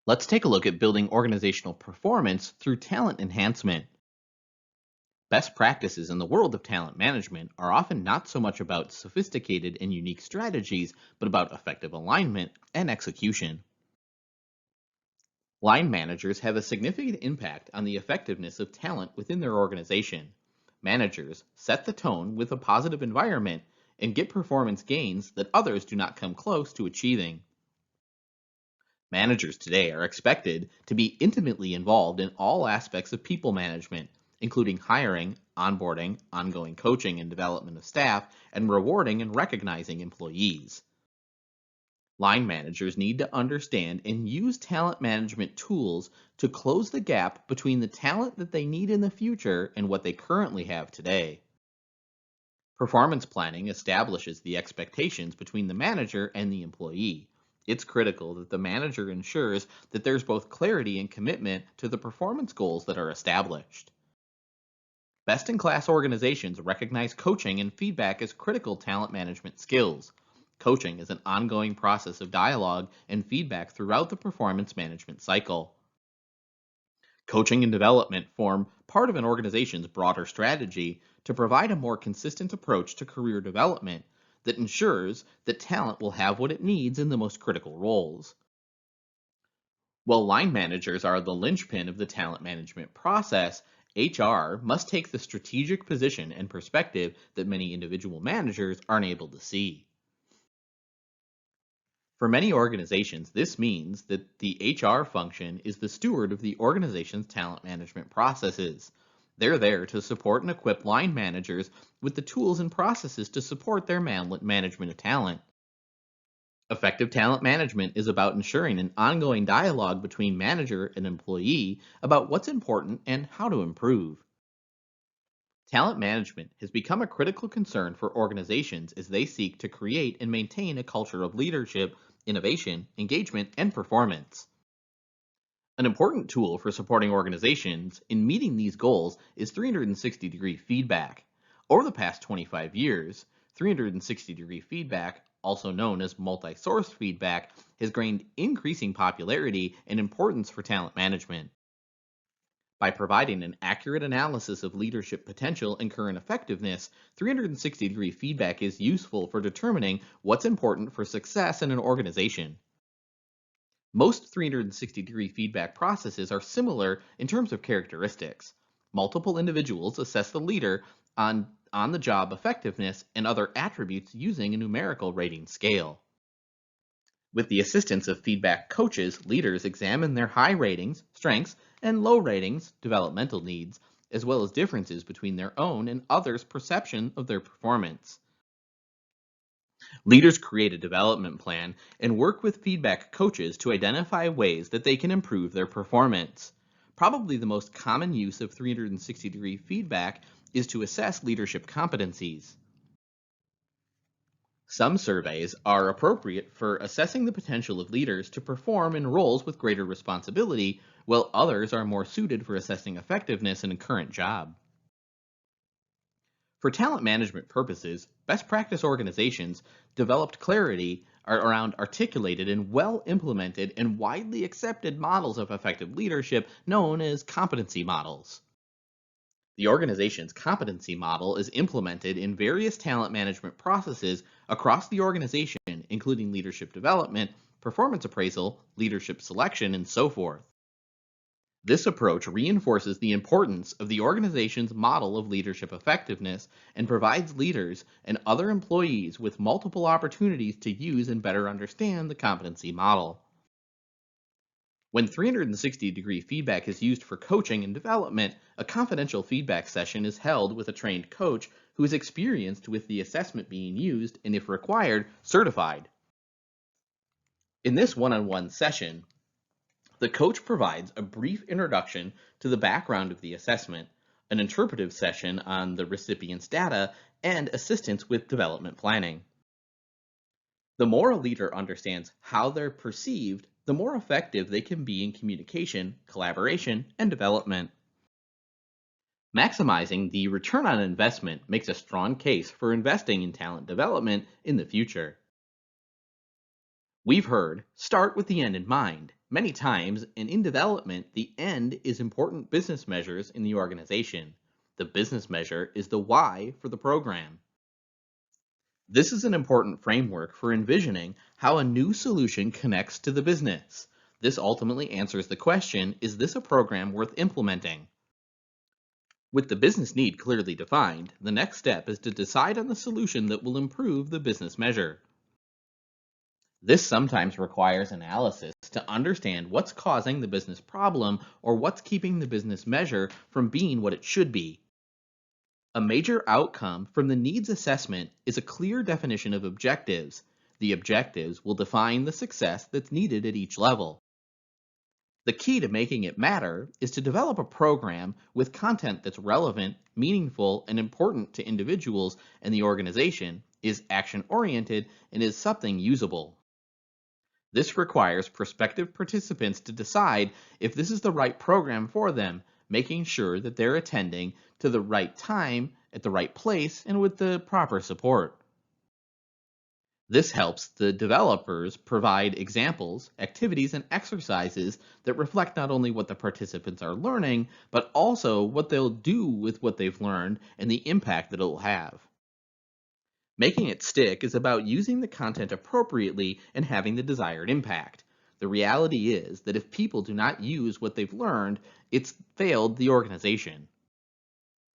Let's take a look at building organizational performance through talent enhancement. Best practices in the world of talent management are often not so much about sophisticated and unique strategies, but about effective alignment and execution. Line managers have a significant impact on the effectiveness of talent within their organization. Managers set the tone with a positive environment and get performance gains that others do not come close to achieving. Managers today are expected to be intimately involved in all aspects of people management, including hiring, onboarding, ongoing coaching and development of staff, and rewarding and recognizing employees. Line managers need to understand and use talent management tools to close the gap between the talent that they need in the future and what they currently have today. Performance planning establishes the expectations between the manager and the employee. It's critical that the manager ensures that there's both clarity and commitment to the performance goals that are established. Best in class organizations recognize coaching and feedback as critical talent management skills. Coaching is an ongoing process of dialogue and feedback throughout the performance management cycle. Coaching and development form part of an organization's broader strategy to provide a more consistent approach to career development that ensures that talent will have what it needs in the most critical roles. While line managers are the linchpin of the talent management process, HR must take the strategic position and perspective that many individual managers aren't able to see. For many organizations, this means that the HR function is the steward of the organization's talent management processes. They're there to support and equip line managers with the tools and processes to support their management of talent. Effective talent management is about ensuring an ongoing dialogue between manager and employee about what's important and how to improve. Talent management has become a critical concern for organizations as they seek to create and maintain a culture of leadership, innovation, engagement, and performance. An important tool for supporting organizations in meeting these goals is 360-degree feedback. Over the past 25 years, 360-degree feedback, also known as multi-source feedback, has gained increasing popularity and importance for talent management. By providing an accurate analysis of leadership potential and current effectiveness, 360-degree feedback is useful for determining what's important for success in an organization. Most 360-degree feedback processes are similar in terms of characteristics. Multiple individuals assess the leader on the job effectiveness and other attributes using a numerical rating scale. With the assistance of feedback coaches, leaders examine their high ratings, strengths, and low ratings, developmental needs, as well as differences between their own and others' perception of their performance. Leaders create a development plan and work with feedback coaches to identify ways that they can improve their performance. Probably the most common use of 360-degree feedback is to assess leadership competencies. Some surveys are appropriate for assessing the potential of leaders to perform in roles with greater responsibility, while others are more suited for assessing effectiveness in a current job. For talent management purposes, best practice organizations developed clarity around articulated and well implemented and widely accepted models of effective leadership known as competency models. The organization's competency model is implemented in various talent management processes across the organization, including leadership development, performance appraisal, leadership selection, and so forth. This approach reinforces the importance of the organization's model of leadership effectiveness and provides leaders and other employees with multiple opportunities to use and better understand the competency model. When 360-degree feedback is used for coaching and development, a confidential feedback session is held with a trained coach who is experienced with the assessment being used and, if required, certified. In this one-on-one session, the coach provides a brief introduction to the background of the assessment, an interpretive session on the recipient's data, and assistance with development planning. The more a leader understands how they're perceived, the more effective they can be in communication, collaboration, and development. Maximizing the return on investment makes a strong case for investing in talent development in the future. We've heard, start with the end in mind. Many times, and in development, the end is important business measures in the organization. The business measure is the why for the program. This is an important framework for envisioning how a new solution connects to the business. This ultimately answers the question, is this a program worth implementing? With the business need clearly defined, the next step is to decide on the solution that will improve the business measure. This sometimes requires analysis to understand what's causing the business problem or what's keeping the business measure from being what it should be. A major outcome from the needs assessment is a clear definition of objectives. The objectives will define the success that's needed at each level. The key to making it matter is to develop a program with content that's relevant, meaningful, and important to individuals and the organization, is action oriented, and is something usable. This requires prospective participants to decide if this is the right program for them, making sure that they're attending to the right time, at the right place, and with the proper support. This helps the developers provide examples, activities, and exercises that reflect not only what the participants are learning, but also what they'll do with what they've learned and the impact that it'll have. Making it stick is about using the content appropriately and having the desired impact. The reality is that if people do not use what they've learned, it's failed the organization.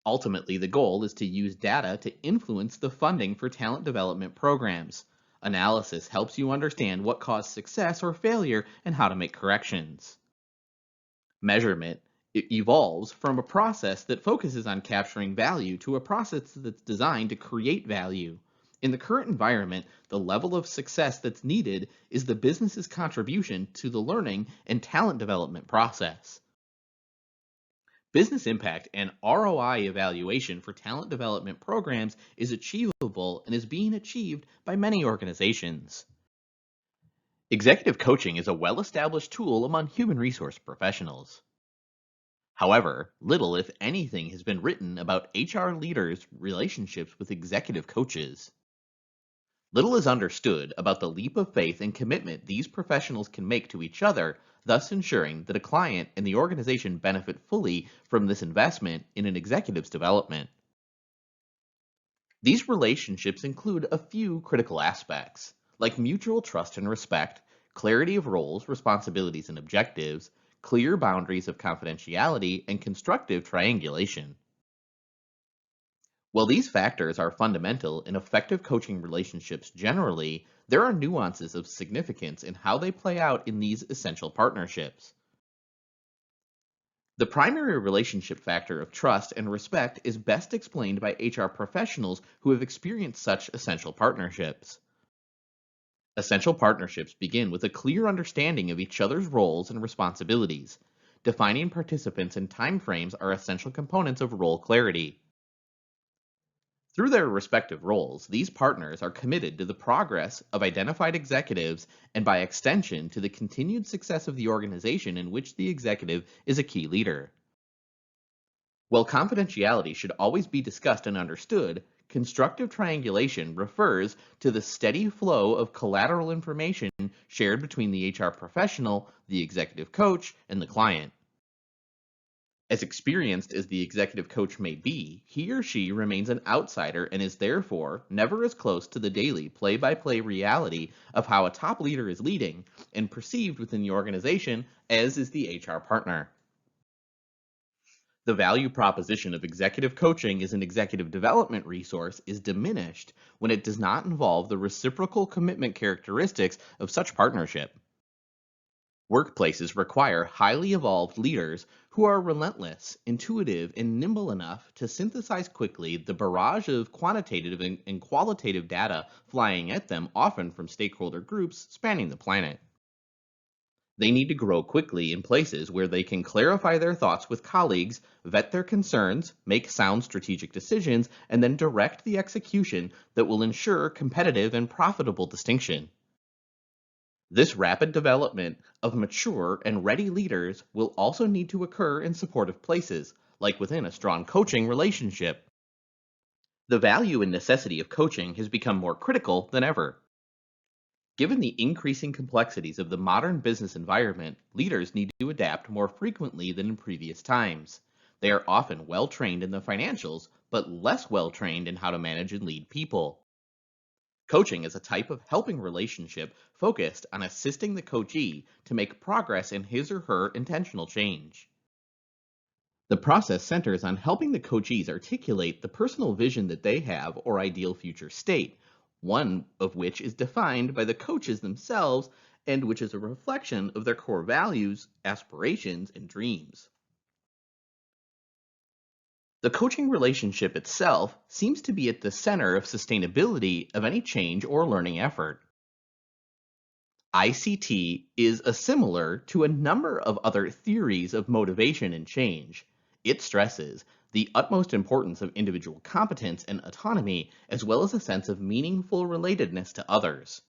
Ultimately, the goal is to use data to influence the funding for talent development programs. Analysis helps you understand what caused success or failure and how to make corrections. Measurement evolves from a process that focuses on capturing value to a process that's designed to create value. In the current environment, the level of success that's needed is the business's contribution to the learning and talent development process. Business impact and ROI evaluation for talent development programs is achievable and is being achieved by many organizations. Executive coaching is a well established tool among human resource professionals. However, little, if anything, has been written about HR leaders' relationships with executive coaches. Little is understood about the leap of faith and commitment these professionals can make to each other, thus ensuring that a client and the organization benefit fully from this investment in an executive's development. These relationships include a few critical aspects, like mutual trust and respect, clarity of roles, responsibilities, and objectives, clear boundaries of confidentiality, and constructive triangulation. While these factors are fundamental in effective coaching relationships generally, there are nuances of significance in how they play out in these essential partnerships. The primary relationship factor of trust and respect is best explained by HR professionals who have experienced such essential partnerships. Essential partnerships begin with a clear understanding of each other's roles and responsibilities. Defining participants and timeframes are essential components of role clarity. Through their respective roles, these partners are committed to the progress of identified executives and, by extension, to the continued success of the organization in which the executive is a key leader. While confidentiality should always be discussed and understood, constructive triangulation refers to the steady flow of collateral information shared between the HR professional, the executive coach, and the client. As experienced as the executive coach may be, he or she remains an outsider and is therefore never as close to the daily play by play reality of how a top leader is leading and perceived within the organization as is the HR partner. The value proposition of executive coaching as an executive development resource is diminished when it does not involve the reciprocal commitment characteristics of such partnership. Workplaces require highly evolved leaders who are relentless, intuitive, and nimble enough to synthesize quickly the barrage of quantitative and qualitative data flying at them, often from stakeholder groups spanning the planet. They need to grow quickly in places where they can clarify their thoughts with colleagues, vet their concerns, make sound strategic decisions, and then direct the execution that will ensure competitive and profitable distinction. This rapid development of mature and ready leaders will also need to occur in supportive places, like within a strong coaching relationship. The value and necessity of coaching has become more critical than ever. Given the increasing complexities of the modern business environment, leaders need to adapt more frequently than in previous times. They are often well trained in the financials, but less well trained in how to manage and lead people. Coaching is a type of helping relationship focused on assisting the coachee to make progress in his or her intentional change. The process centers on helping the coachees articulate the personal vision that they have or ideal future state, one of which is defined by the coaches themselves and which is a reflection of their core values, aspirations, and dreams. The coaching relationship itself seems to be at the center of sustainability of any change or learning effort. ICT is a similar to a number of other theories of motivation and change. It stresses the utmost importance of individual competence and autonomy, as well as a sense of meaningful relatedness to others.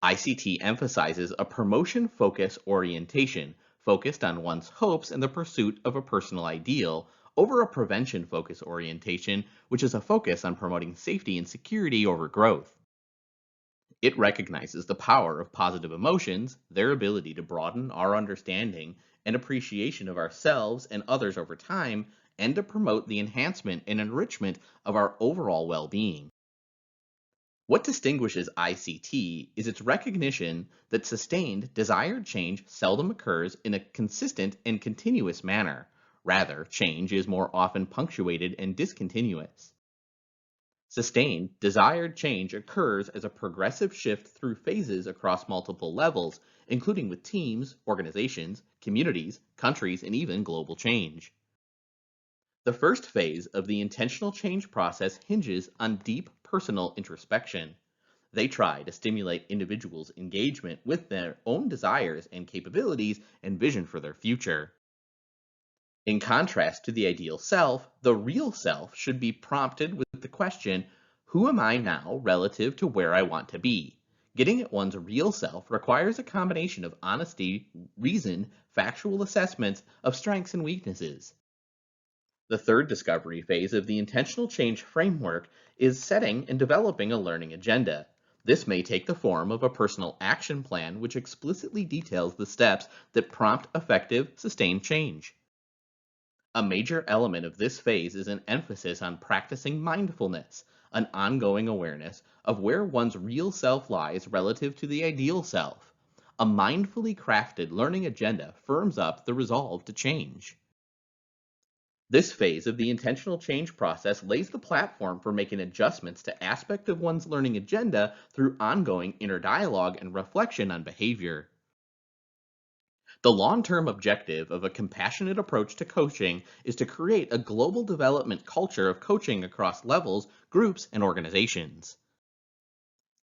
ICT emphasizes a promotion focus orientation, focused on one's hopes and the pursuit of a personal ideal, over a prevention focus orientation, which is a focus on promoting safety and security over growth. It recognizes the power of positive emotions, their ability to broaden our understanding and appreciation of ourselves and others over time, and to promote the enhancement and enrichment of our overall well being. What distinguishes ICT is its recognition that sustained, desired change seldom occurs in a consistent and continuous manner. Rather, change is more often punctuated and discontinuous. Sustained, desired change occurs as a progressive shift through phases across multiple levels, including with teams, organizations, communities, countries, and even global change. The first phase of the intentional change process hinges on deep personal introspection. They try to stimulate individuals' engagement with their own desires and capabilities and vision for their future. In contrast to the ideal self, the real self should be prompted with the question, who am I now relative to where I want to be? Getting at one's real self requires a combination of honesty, reason, factual assessments of strengths and weaknesses. The third discovery phase of the intentional change framework is setting and developing a learning agenda. This may take the form of a personal action plan which explicitly details the steps that prompt effective, sustained change. A major element of this phase is an emphasis on practicing mindfulness, an ongoing awareness of where one's real self lies relative to the ideal self. A mindfully crafted learning agenda firms up the resolve to change. This phase of the intentional change process lays the platform for making adjustments to aspect of one's learning agenda through ongoing inner dialogue and reflection on behavior. The long term objective of a compassionate approach to coaching is to create a global development culture of coaching across levels, groups, and organizations.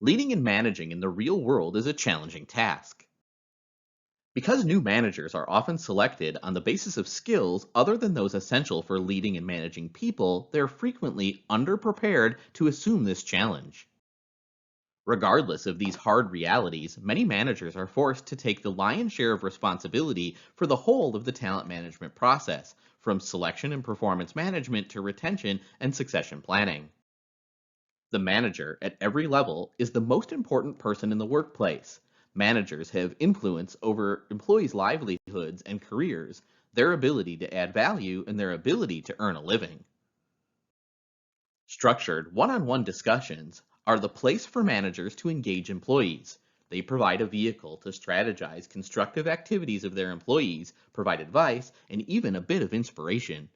Leading and managing in the real world is a challenging task. Because new managers are often selected on the basis of skills other than those essential for leading and managing people, they are frequently underprepared to assume this challenge. Regardless of these hard realities, many managers are forced to take the lion's share of responsibility for the whole of the talent management process, from selection and performance management to retention and succession planning. The manager at every level is the most important person in the workplace. Managers have influence over employees' livelihoods and careers, their ability to add value, and their ability to earn a living. Structured one-on-one discussions are the place for managers to engage employees. They provide a vehicle to strategize constructive activities of their employees, provide advice, and even a bit of inspiration.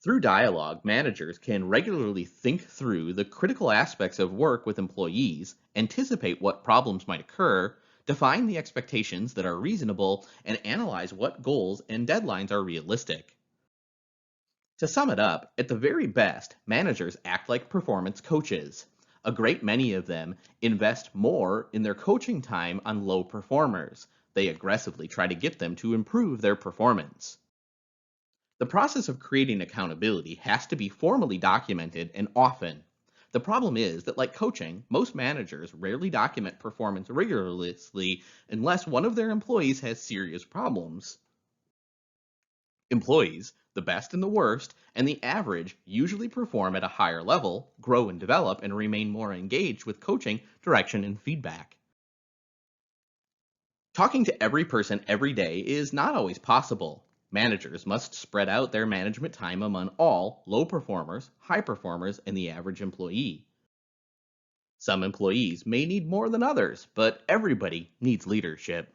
Through dialogue, managers can regularly think through the critical aspects of work with employees, anticipate what problems might occur, define the expectations that are reasonable, and analyze what goals and deadlines are realistic. To sum it up, at the very best, managers act like performance coaches. A great many of them invest more in their coaching time on low performers. They aggressively try to get them to improve their performance. The process of creating accountability has to be formally documented and often. The problem is that, like coaching, most managers rarely document performance rigorously unless one of their employees has serious problems. Employees, the best and the worst, and the average usually perform at a higher level, grow and develop, and remain more engaged with coaching, direction, and feedback. Talking to every person every day is not always possible. Managers must spread out their management time among all low performers, high performers, and the average employee. Some employees may need more than others, but everybody needs leadership.